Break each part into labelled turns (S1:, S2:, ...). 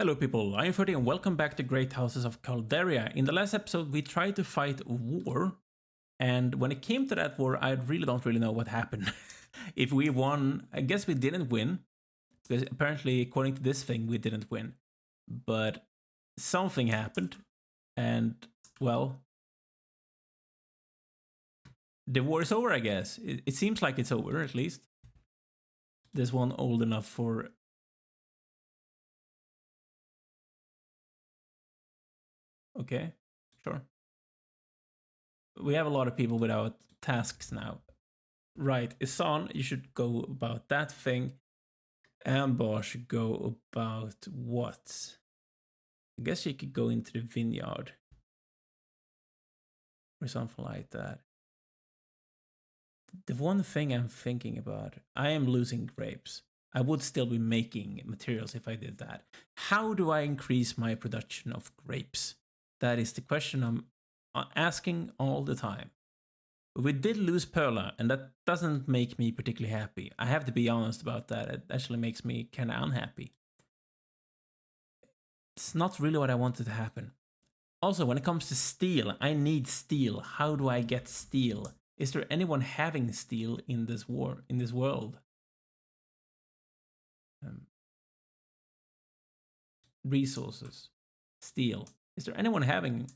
S1: Hello people, I'm Ferty and welcome back to Great Houses of Calderia. In the last episode we tried to fight a war, and when it came to that war I don't really know what happened. If we won, I guess we didn't win, because apparently according to this thing we didn't win. But something happened, and well, the war is over I guess. It seems like it's over at least. There's one old enough for... Okay, sure. We have a lot of people without tasks now. Right, Isan, you should go about that thing. Amber should go about what? I guess she could go into the vineyard. Or something like that. The one thing I'm thinking about, I am losing grapes. I would still be making materials if I did that. How do I increase my production of grapes? That is the question I'm asking all the time. We did lose Perla, and that doesn't make me particularly happy. I have to be honest about that. It actually makes me kind of unhappy. It's not really what I wanted to happen. Also, when it comes to steel, I need steel. How do I get steel? Is there anyone having steel in this war, in this world? Resources. Steel. Is there anyone having...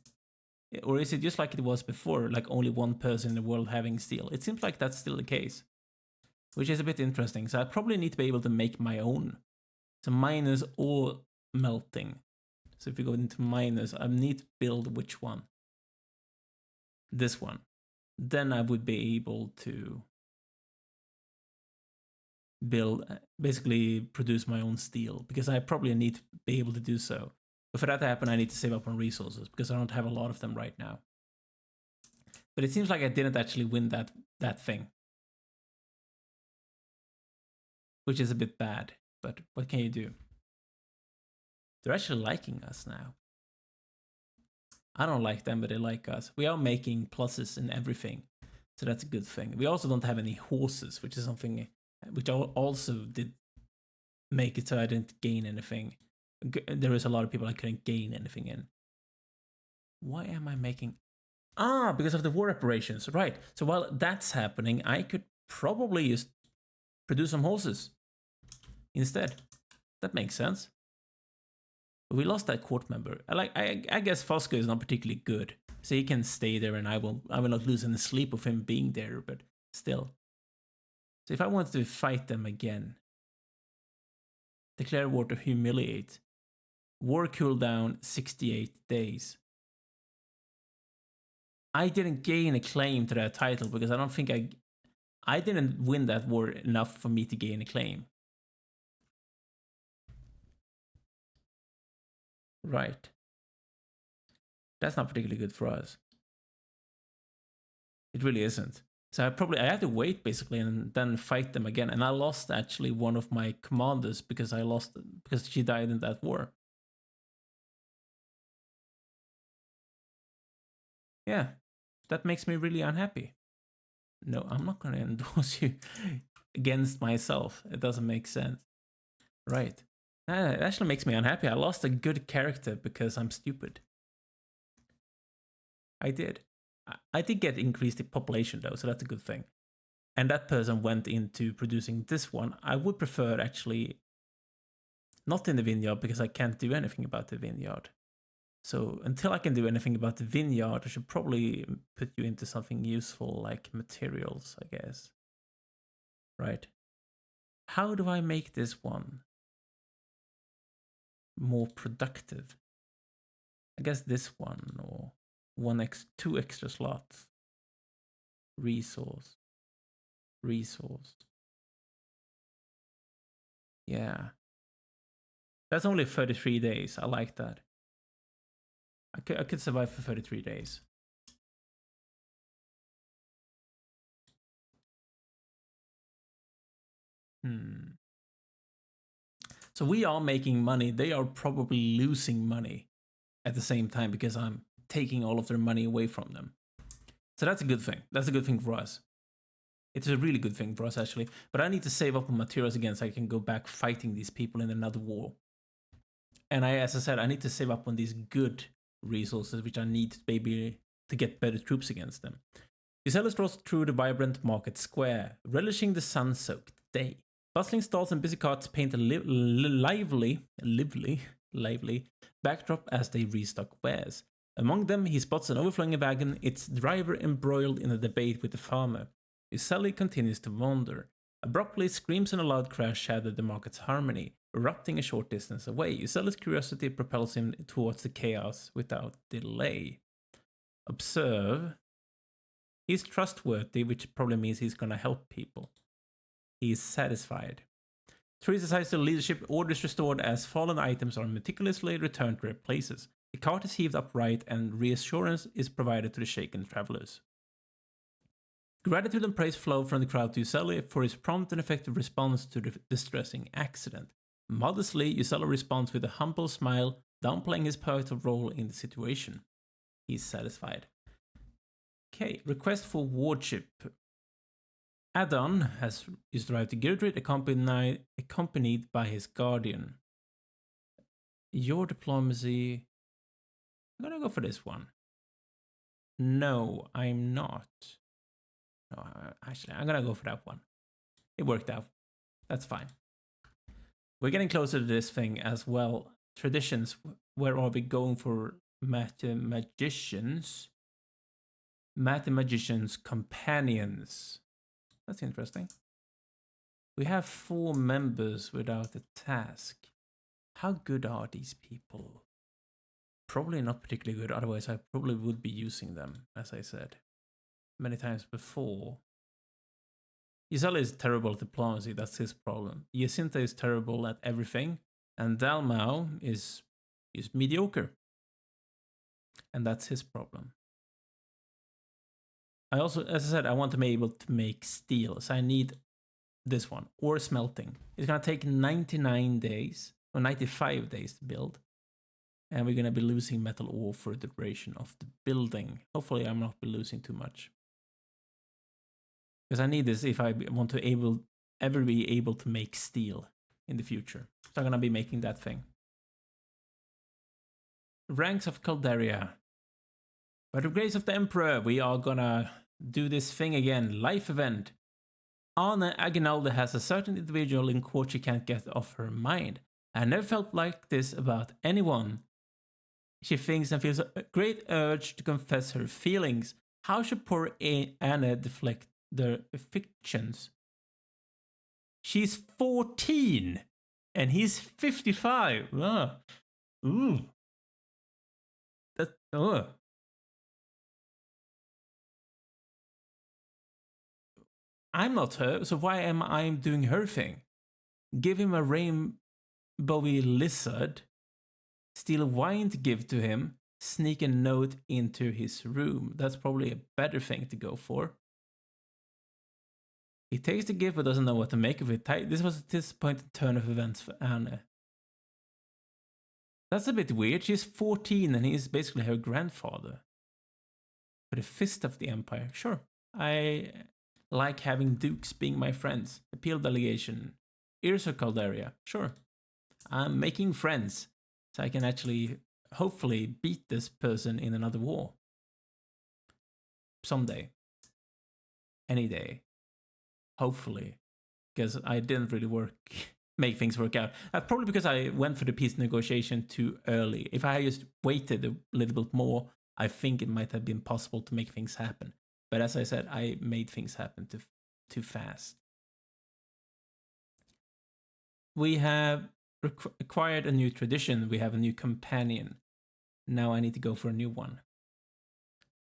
S1: Or is it just like it was before, like only one person in the world having steel? It seems like that's still the case, which is a bit interesting. So I probably need to be able to make my own. So miners or melting. So if we go into miners, I need to build which one? This one. Then I would be able to build, basically produce my own steel, because I probably need to be able to do so. But for that to happen, I need to save up on resources, because I don't have a lot of them right now. But it seems like I didn't actually win that thing, which is a bit bad. But what can you do? They're actually liking us now. I don't like them, but they like us. We are making pluses in everything, so that's a good thing. We also don't have any horses, which is something which also did make it so I didn't gain anything. There is a lot of people I couldn't gain anything in. Why am I making... Ah, because of the war reparations, right. So while that's happening, I could probably just produce some horses instead. That makes sense. But we lost that court member. I guess Fosco is not particularly good, so he can stay there, and I will not lose any sleep of him being there. But still, so if I wanted to fight them again, declare war to humiliate. War cooldown 68 days. I didn't gain a claim to that title because I don't think I didn't win that war enough for me to gain a claim. Right. That's not particularly good for us. It really isn't. So I had to wait basically and then fight them again. And I lost actually one of my commanders because she died in that war. Yeah, that makes me really unhappy. No, I'm not going to endorse you against myself. It doesn't make sense. Right. It actually makes me unhappy. I lost a good character because I'm stupid. I did. I did get increased population though, so that's a good thing. And that person went into producing this one. I would prefer actually not in the vineyard because I can't do anything about the vineyard. So until I can do anything about the vineyard, I should probably put you into something useful like materials, I guess. Right. How do I make this one more productive? I guess this one, or two extra slots. Resource. Yeah. That's only 33 days. I like that. I could survive for 33 days. So we are making money. They are probably losing money at the same time because I'm taking all of their money away from them. So that's a good thing. That's a good thing for us. It's a really good thing for us, actually. But I need to save up on materials again so I can go back fighting these people in another war. And as I said, I need to save up on these good resources, which I need to maybe to get better troops against them. Gisela strolls through the vibrant market square, relishing the sun-soaked day. Bustling stalls and busy carts paint a lively backdrop as they restock wares. Among them, he spots an overflowing wagon, its driver embroiled in a debate with the farmer. Gisela continues to wander. Abruptly, screams and a loud crash shatter the market's harmony, erupting a short distance away. Gisela's curiosity propels him towards the chaos without delay. Observe. He's trustworthy, which probably means he's gonna help people. He is satisfied. Therese decides the leadership orders restored as fallen items are meticulously returned to their places. The cart is heaved upright and reassurance is provided to the shaken travelers. Gratitude and praise flow from the crowd to Gisela for his prompt and effective response to the distressing accident. Modestly, Gisela responds with a humble smile, downplaying his pivotal role in the situation. He's satisfied. Okay, request for wardship. Adon is arrived to Gildred, accompanied by his guardian. Your diplomacy. I'm gonna go for this one. No, I'm not. No, actually, I'm gonna go for that one. It worked out. That's fine. We're getting closer to this thing as well. Traditions. Where are we going for magicians? Mathemagicians' companions. That's interesting. We have 4 members without a task. How good are these people? Probably not particularly good, otherwise I probably would be using them, as I said many times before. Gisela is terrible at diplomacy, that's his problem. Jacinta is terrible at everything, and Dalmau is mediocre. And that's his problem. I also, as I said, I want to be able to make steel, so I need this one, ore smelting. It's gonna take 99 days, or 95 days to build. And we're gonna be losing metal ore for the duration of the building. Hopefully I'm not be losing too much. Because I need this if I want to ever be able to make steel in the future. So I'm gonna be making that thing. Ranks of Calderia. By the grace of the Emperor, we are gonna do this thing again. Life event. Anna Aguinaldo has a certain individual in court she can't get off her mind. I never felt like this about anyone. She thinks and feels a great urge to confess her feelings. How should poor Anna deflect their fictions? She's 14 and he's 55. Ooh. I'm not her, so why am I doing her thing? Give him a rainbowy lizard, steal wine to give to him, sneak a note into his room. That's probably a better thing to go for. He takes the gift but doesn't know what to make of it. This was a disappointing turn of events for Anna. That's a bit weird. She's 14 and he's basically her grandfather. For the Fist of the Empire, sure. I like having dukes being my friends. Appeal delegation. Houses of Calderia, sure. I'm making friends, so I can actually, hopefully, beat this person in another war. Someday. Any day. Hopefully. Because I didn't really make things work out. Probably because I went for the peace negotiation too early. If I just waited a little bit more, I think it might have been possible to make things happen. But as I said, I made things happen too fast. We have acquired a new tradition. We have a new companion. Now I need to go for a new one.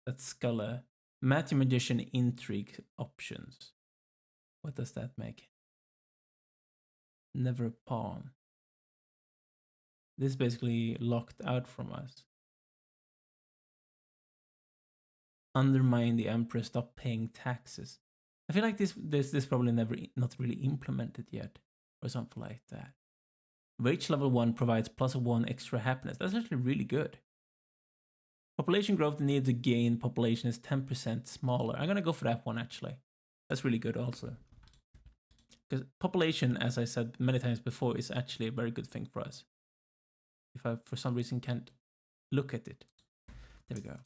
S1: That's Scholar. Mathematician intrigue options. What does that make? Never a pawn. This is basically locked out from us. Undermine the emperor, stop paying taxes. I feel like this probably not really implemented yet, or something like that. Wage level 1 provides +1 extra happiness. That's actually really good. Population growth needed to gain population is 10% smaller. I'm gonna go for that one actually. That's really good also. Because population, as I said many times before, is actually a very good thing for us. if I for some reason can't look at it. There we go.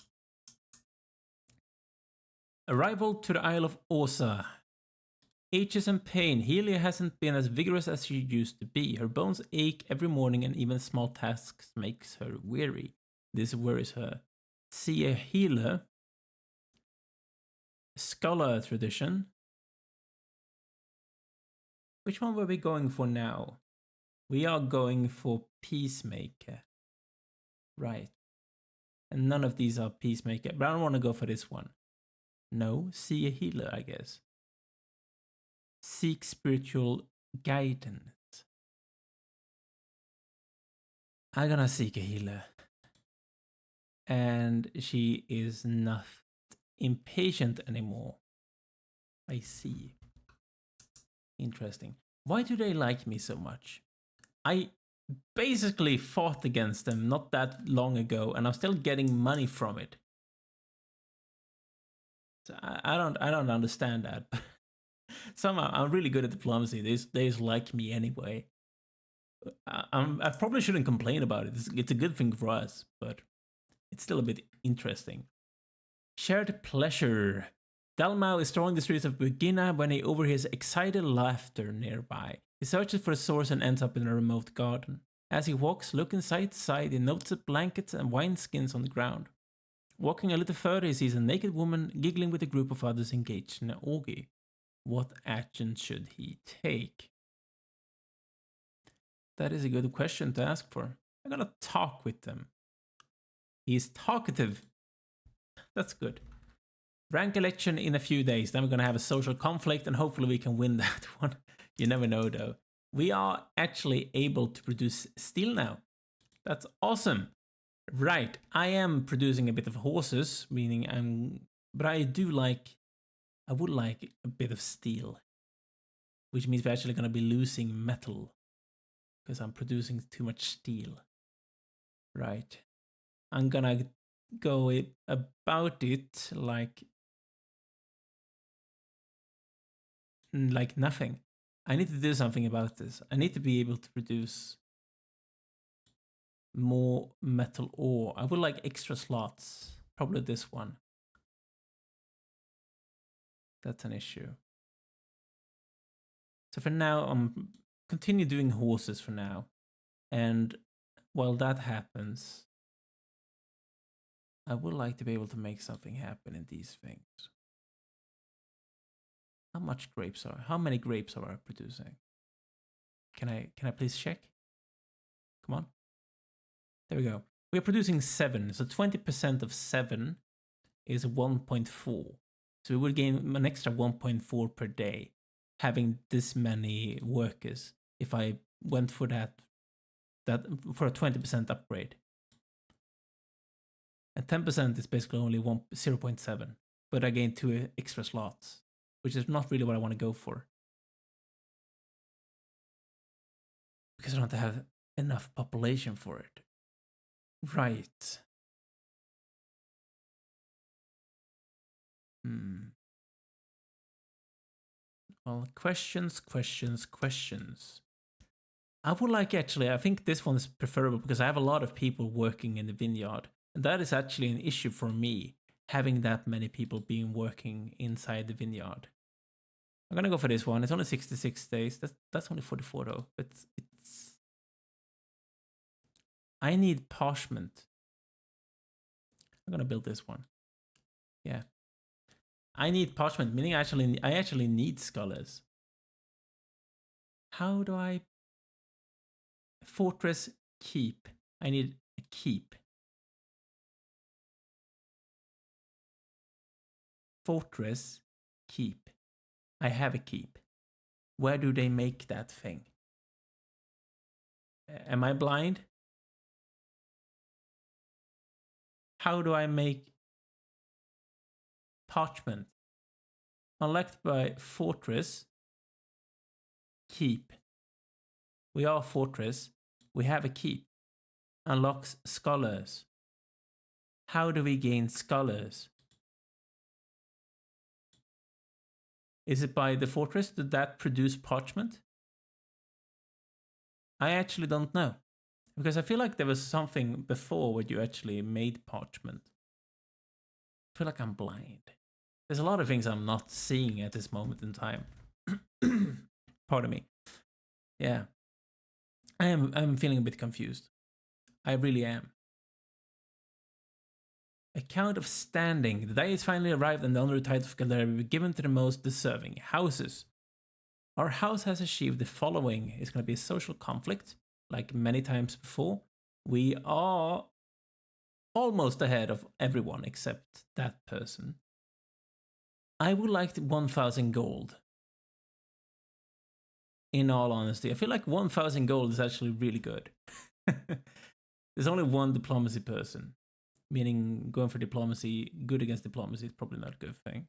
S1: Arrival to the Isle of Osa. Aches and pain. Helia hasn't been as vigorous as she used to be. Her bones ache every morning and even small tasks makes her weary. This worries her. See a healer. Scholar tradition. Which one were we going for now? We are going for Peacemaker. Right. And none of these are Peacemaker, but I don't want to go for this one. No, see a healer, I guess. Seek spiritual guidance. I'm gonna seek a healer. And she is not impatient anymore. I see. Interesting. Why do they like me so much? I basically fought against them not that long ago, and I'm still getting money from it. So I don't understand that. Somehow I'm really good at diplomacy. They just like me anyway. I probably shouldn't complain about it. It's a good thing for us, but it's still a bit interesting. Shared pleasure. Dalmau is strolling the streets of Bugina when he overhears excited laughter nearby. He searches for a source and ends up in a remote garden. As he walks, looking side to side, he notices blankets and wineskins on the ground. Walking a little further, he sees a naked woman giggling with a group of others engaged in an orgy. What action should he take? That is a good question to ask for. I'm gonna talk with them. He's talkative. That's good. Rank election in a few days. Then we're gonna have a social conflict and hopefully we can win that one. You never know though. We are actually able to produce steel now. That's awesome. Right, I am producing a bit of horses, meaning but I would like a bit of steel. Which means we're actually gonna be losing metal. Because I'm producing too much steel. Right. I'm gonna go about it like nothing. I need to do something about this. I need to be able to produce more metal ore. I would like extra slots. Probably this one. That's an issue. So for now, I'm continue doing horses for now. And while that happens, I would like to be able to make something happen in these things. How many grapes are I producing? Can I please check? Come on. There we go. We're producing 7. So 20% of 7 is 1.4. So we would gain an extra 1.4 per day having this many workers if I went for that for a 20% upgrade. And 10% is basically only 0.7. But I gain 2 extra slots, which is not really what I want to go for. Because I don't have enough population for it. Right. Well, questions. I would like I think this one is preferable because I have a lot of people working in the vineyard. And that is actually an issue for me, having that many people being working inside the vineyard. I'm gonna go for this one. It's only 66 days. That's only 44 though. But it's I need parchment. I'm gonna build this one. Yeah. I need parchment, meaning I actually need scholars. How do I fortress keep? I need a keep. Fortress keep. I have a keep. Where do they make that thing? Am I blind? How do I make parchment? Unlocked by fortress keep. We are a fortress. We have a keep. Unlocks scholars. How do we gain scholars? Is it by the fortress? Did that produce parchment? I actually don't know. Because I feel like there was something before where you actually made parchment. I feel like I'm blind. There's a lot of things I'm not seeing at this moment in time. Pardon me. Yeah. I'm feeling a bit confused. I really am. Account of standing. The day is finally arrived and the honorary title of Calderia will be given to the most deserving. Houses. Our house has achieved the following. It's going to be a social conflict, like many times before. We are almost ahead of everyone except that person. I would like 1,000 gold. In all honesty, I feel like 1,000 gold is actually really good. There's only one diplomacy person, meaning going for diplomacy, good against diplomacy is probably not a good thing,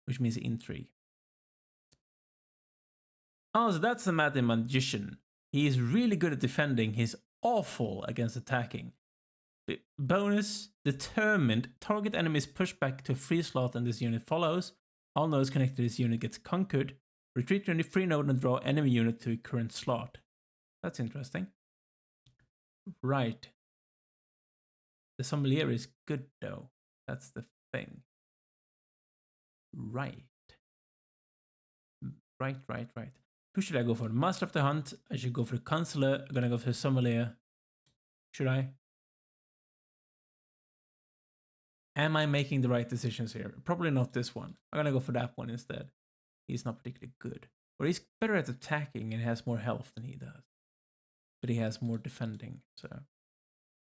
S1: which means intrigue. Oh, so that's the Mad Magician. He is really good at defending. He's awful against attacking. Bonus, determined. Target enemies push back to a free slot and this unit follows. All nodes connected to this unit gets conquered. Retreat to any free node and draw enemy unit to a current slot. That's interesting. Right. The sommelier is good though. That's the thing. Right. Right. Who should I go for? The Master of the Hunt. I should go for the Consular. I'm gonna go for the sommelier. Should I? Am I making the right decisions here? Probably not this one. I'm gonna go for that one instead. He's not particularly good. Or he's better at attacking and has more health than he does. But he has more defending, so...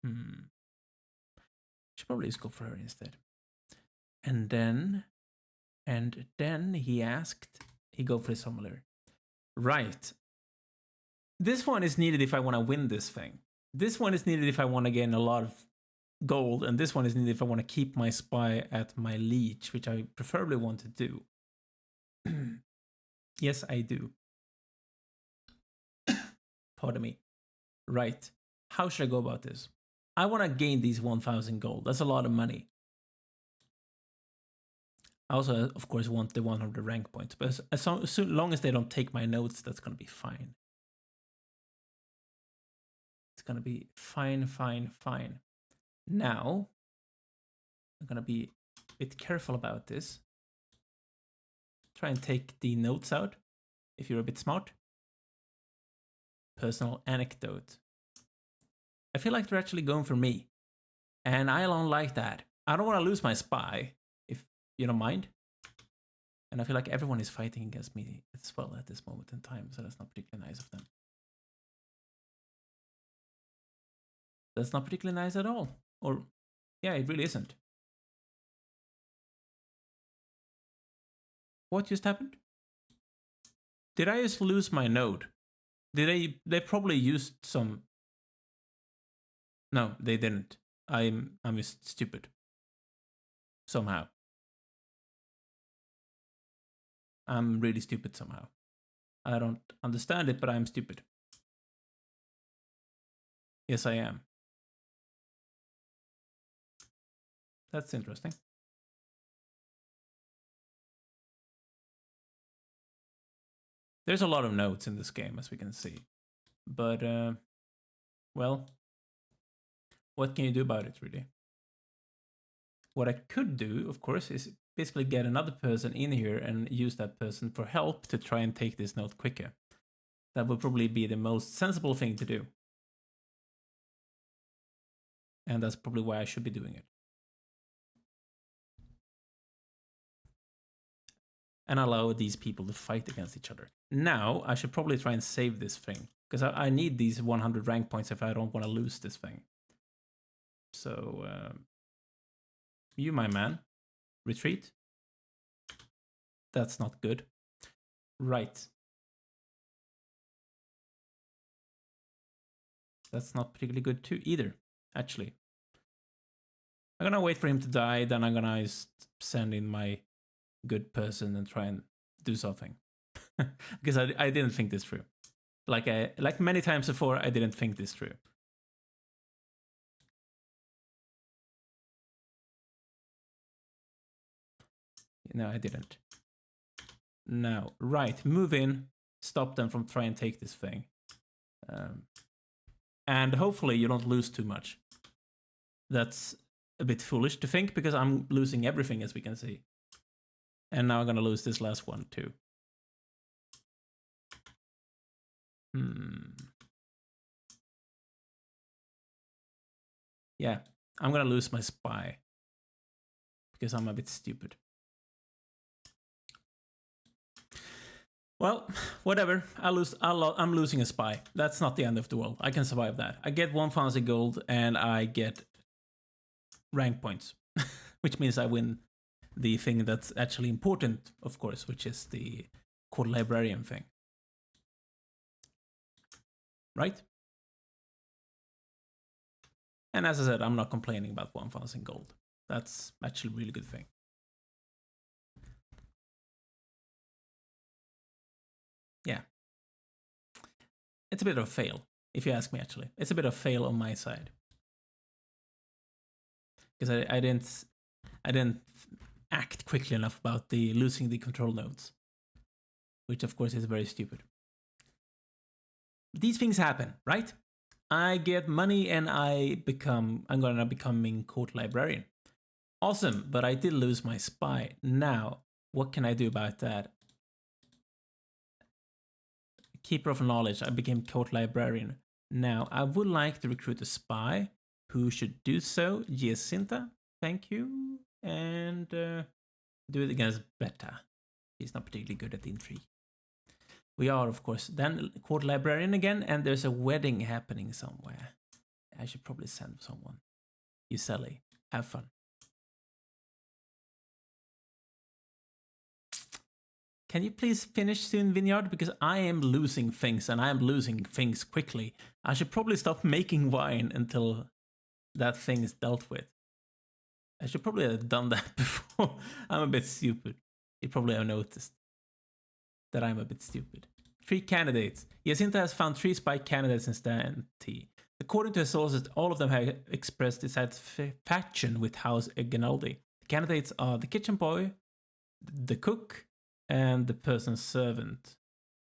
S1: Should probably just go for her instead. And then he asked... He go for the sommelier. Right. This one is needed if I want to win this thing. This one is needed if I want to gain a lot of gold, and this one is needed if I want to keep my spy at my leech, which I preferably want to do. Yes, I do. Pardon me. Right. How should I go about this? I want to gain these 1,000 gold. That's a lot of money. I also, of course, want the 100 rank points, but as long as they don't take my notes, that's going to be fine. It's going to be fine. Now, I'm going to be a bit careful about this. Try and take the notes out if you're a bit smart. Personal anecdote. I feel like they're actually going for me. And I don't like that. I don't want to lose my spy, if you don't mind. And I feel like everyone is fighting against me as well at this moment in time, so that's not particularly nice of them. That's not particularly nice at all. Or, yeah, it really isn't. What just happened? Did I just lose my node? They probably used some... No, they didn't. I'm just stupid. Somehow. I'm really stupid somehow. I don't understand it, but I'm stupid. Yes, I am. That's interesting. There's a lot of notes in this game, as we can see. But, well, what can you do about it, really? What I could do, of course, is basically get another person in here and use that person for help to try and take this note quicker. That would probably be the most sensible thing to do. And that's probably why I should be doing it. And allow these people to fight against each other. Now, I should probably try and save this thing. Because I need these 100 rank points if I don't want to lose this thing. So, you, my man. Retreat. That's not good. Right. That's not particularly good too either, actually. I'm gonna wait for him to die, then I'm gonna send in my good person and try and do something. Because I didn't think this through. Like many times before, I didn't think this through. No, I didn't. Now, right, move in, stop them from trying to take this thing. And hopefully you don't lose too much. That's a bit foolish to think, because I'm losing everything, as we can see. And now I'm gonna lose this last one too. Yeah, I'm gonna lose my spy because I'm a bit stupid. Well, whatever. I'm losing a spy. That's not the end of the world. I can survive that. I get 1,000 gold and I get rank points, which means I win the thing that's actually important, of course, which is the court librarian thing. Right? And as I said, I'm not complaining about 1,000 gold. That's actually a really good thing. Yeah. It's a bit of a fail, if you ask me, actually. It's a bit of a fail on my side. Because I didn't act quickly enough about the losing the control nodes. Which, of course, is very stupid. These things happen, right? I get money and I'm gonna becoming court librarian. Awesome, but I did lose my spy. Now, what can I do about that? Keeper of knowledge, I became court librarian. Now, I would like to recruit a spy. Who should do so? Jacinta, thank you. And do it against Beta. He's not particularly good at intrigue. We are, of course, then court librarian again, and there's a wedding happening somewhere. I should probably send someone. You Sally, have fun. Can you please finish soon, Vineyard? Because I am losing things, and I am losing things quickly. I should probably stop making wine until that thing is dealt with. I should probably have done that before. I'm a bit stupid. You probably have noticed that I'm a bit stupid. 3 candidates. Jacinta has found 3 spy candidates in Stanty. According to her sources, all of them have expressed dissatisfaction with House Ganaldi. The candidates are the kitchen boy, the cook, and the person's servant.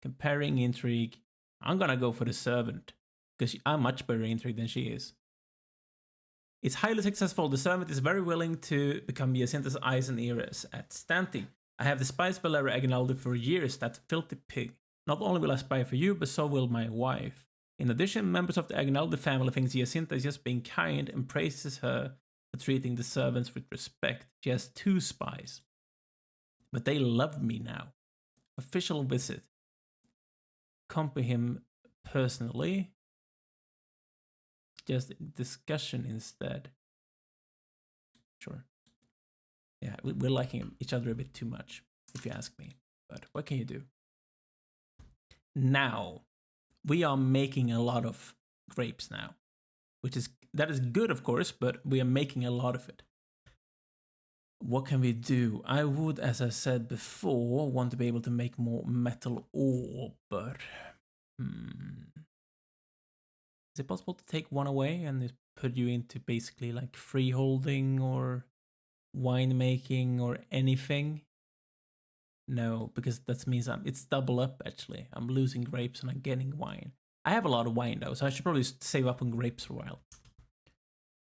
S1: Comparing intrigue, I'm gonna go for the servant, because I'm much better intrigue than she is. It's highly successful. The servant is very willing to become Jacinta's eyes and ears at Stanty. I have despised Valeria Aguinaldo for years, that filthy pig. Not only will I spy for you, but so will my wife. In addition, members of the Aguinaldo family think Jacinta is just being kind and praises her for treating the servants with respect. She has 2 spies. But they love me now. Official visit. Copy him personally. Just discussion instead. Sure. Yeah, we're liking each other a bit too much, if you ask me. But what can you do? Now, we are making a lot of grapes now. That is good, of course, but we are making a lot of it. What can we do? I would, as I said before, want to be able to make more metal ore, but... Is it possible to take one away and put you into basically like freeholding or winemaking or anything? No, because that means it's double up actually. I'm losing grapes and I'm getting wine. I have a lot of wine though, so I should probably save up on grapes for a while.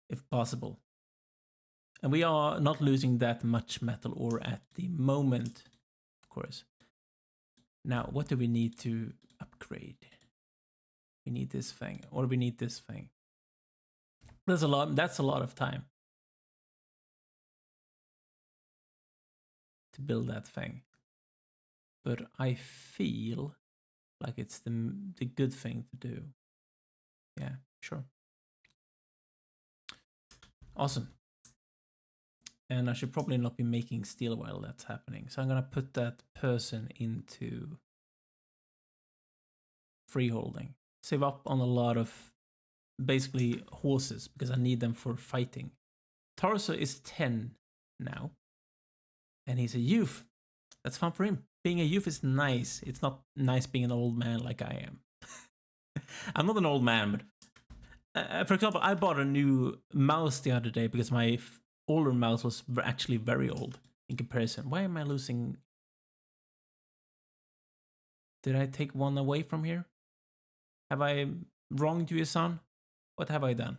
S1: If possible. And we are not losing that much metal ore at the moment, of course. Now, what do we need to upgrade? We need this thing, or we need this thing. That's a lot of time to build that thing. But I feel like it's the good thing to do. Yeah, sure. Awesome. And I should probably not be making steel while that's happening. So I'm gonna put that person into freeholding. Save up on a lot of basically horses because I need them for fighting. Tarso is 10 now. And he's a youth. That's fun for him. Being a youth is nice. It's not nice being an old man like I am. I'm not an old man, but for example, I bought a new mouse the other day because my older mouse was actually very old in comparison. Why am I losing? Did I take one away from here? Have I wronged you, son? What have I done?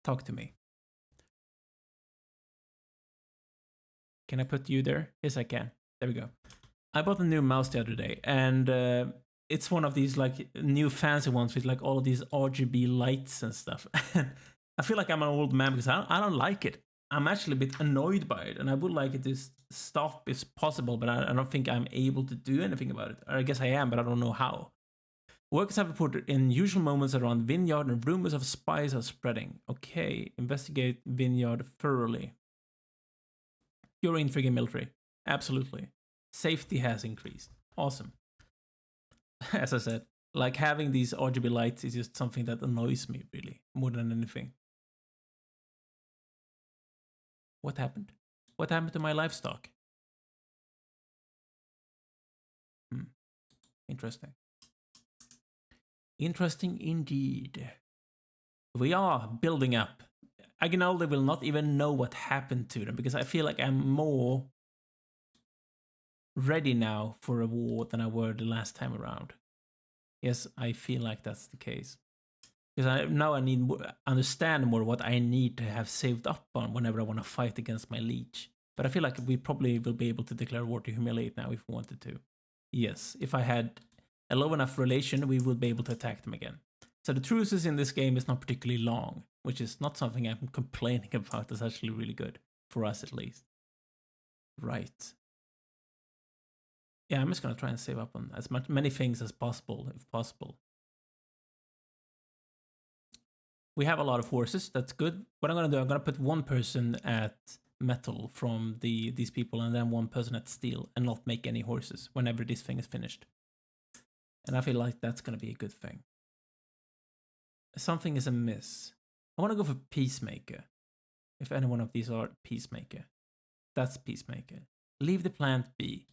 S1: Talk to me. Can I put you there? Yes, I can. There we go. I bought a new mouse the other day, and it's one of these like new fancy ones with like all of these RGB lights and stuff. I feel like I'm an old man because I don't like it. I'm actually a bit annoyed by it, and I would like it to stop if possible, but I don't think I'm able to do anything about it. Or I guess I am, but I don't know how. Workers have reported unusual moments around Vineyard and rumors of spies are spreading. Okay, investigate Vineyard thoroughly. You're in friggin' military. Absolutely. Safety has increased. Awesome. As I said, like having these RGB lights is just something that annoys me, really, more than anything. What happened? What happened to my livestock? Interesting. Interesting indeed. We are building up. Aguinaldo will not even know what happened to them because I feel like I'm more ready now for a war than I were the last time around. Yes, I feel like that's the case. Because now I need understand more what I need to have saved up on whenever I want to fight against my liege. But I feel like we probably will be able to declare war to humiliate now if we wanted to. Yes, if I had a low enough relation, we would be able to attack them again. So the truces in this game is not particularly long, which is not something I'm complaining about. It's actually really good, for us at least. Right. Yeah, I'm just going to try and save up on as many things as possible, if possible. We have a lot of horses. That's good. What I'm going to do, I'm going to put one person at metal from these people and then one person at steel and not make any horses whenever this thing is finished. And I feel like that's going to be a good thing. Something is amiss. I want to go for Peacemaker. If any one of these are Peacemaker. That's Peacemaker. Leave the plant be.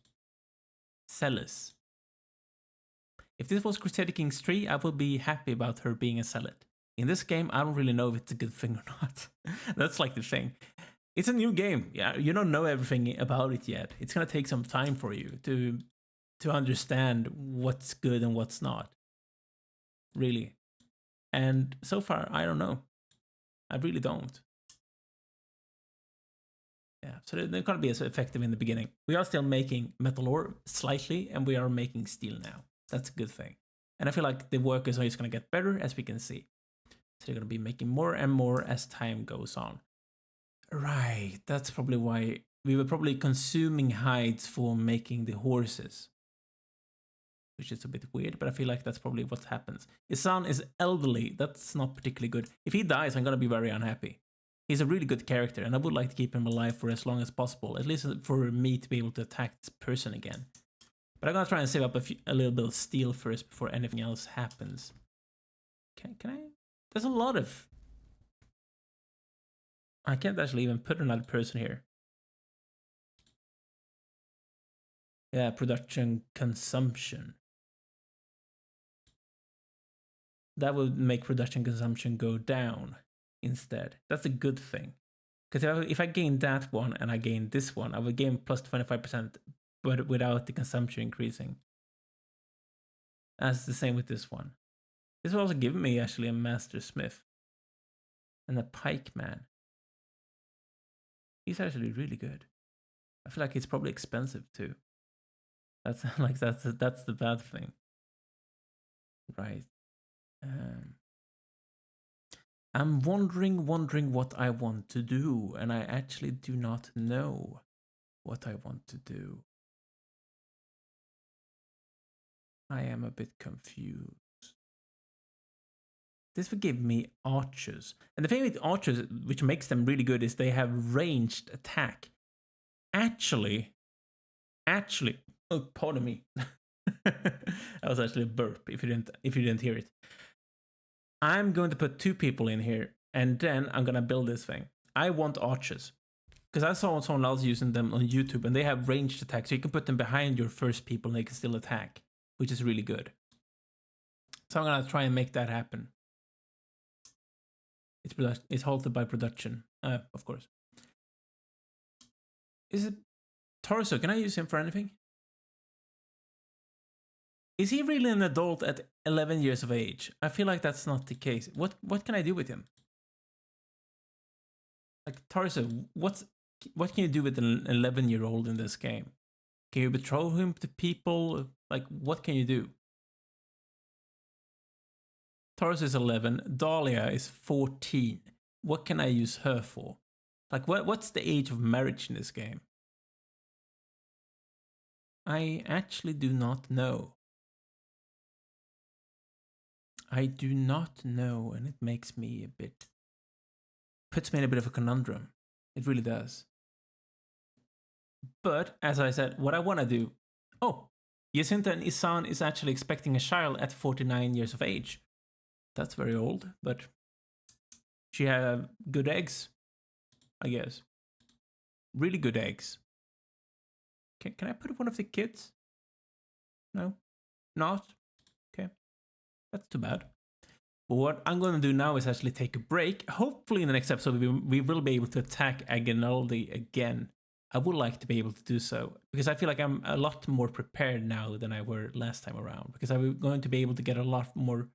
S1: Celis. If this was Crusader Kings 3, I would be happy about her being a zealot. In this game, I don't really know if it's a good thing or not. That's like the thing. It's a new game. Yeah, you don't know everything about it yet. It's gonna take some time for you to understand what's good and what's not. Really. And so far, I don't know. I really don't. Yeah, so they're gonna be as effective in the beginning. We are still making metal ore slightly, and we are making steel now. That's a good thing. And I feel like the workers are just gonna get better, as we can see. So they're going to be making more and more as time goes on. Right, that's probably why we were probably consuming hides for making the horses. Which is a bit weird, but I feel like that's probably what happens. His son is elderly, that's not particularly good. If he dies, I'm going to be very unhappy. He's a really good character, and I would like to keep him alive for as long as possible, at least for me to be able to attack this person again. But I'm going to try and save up a little bit of steel first before anything else happens. Can I? There's a lot of... I can't actually even put another person here. Yeah, production consumption. That would make production consumption go down instead. That's a good thing. Because if I gain that one and I gain this one, I would gain plus 25%, but without the consumption increasing. That's the same with this one. This will also give me actually a master smith. And a pikeman. He's actually really good. I feel like he's probably expensive too. That's like that's the bad thing. Right. I'm wondering what I want to do, and I actually do not know what I want to do. I am a bit confused. This will give me archers. And the thing with archers, which makes them really good, is they have ranged attack. Actually, oh, pardon me. That was actually a burp if you didn't hear it. I'm going to put 2 people in here, and then I'm gonna build this thing. I want archers. Because I saw someone else using them on YouTube, and they have ranged attack, so you can put them behind your first people and they can still attack, which is really good. So I'm gonna try and make that happen. It's halted by production, of course. Is it Torso? Can I use him for anything? Is he really an adult at 11 years of age? I feel like that's not the case. What can I do with him? Like, Tarso, what can you do with an 11-year-old in this game? Can you betroth him to people? Like, what can you do? Taurus is 11. Dahlia is 14. What can I use her for? Like, what's the age of marriage in this game? I actually do not know. I do not know, and it makes me a bit... puts me in a bit of a conundrum. It really does. But, as I said, what I want to do... Oh, Jacinta and Isan is actually expecting a child at 49 years of age. That's very old, but she have good eggs, I guess. Really good eggs. Can I put one of the kids? No? Not? Okay. That's too bad. But what I'm going to do now is actually take a break. Hopefully in the next episode we will be able to attack Aganaldi again. I would like to be able to do so, because I feel like I'm a lot more prepared now than I were last time around, because I'm going to be able to get a lot more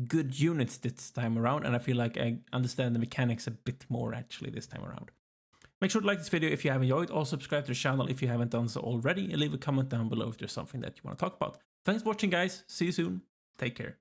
S1: good units this time around, and I feel like I understand the mechanics a bit more actually this time around. Make sure to like this video if you have enjoyed, also subscribe to the channel if you haven't done so already, and leave a comment down below if there's something that you want to talk about. Thanks for watching, guys. See you soon. Take care.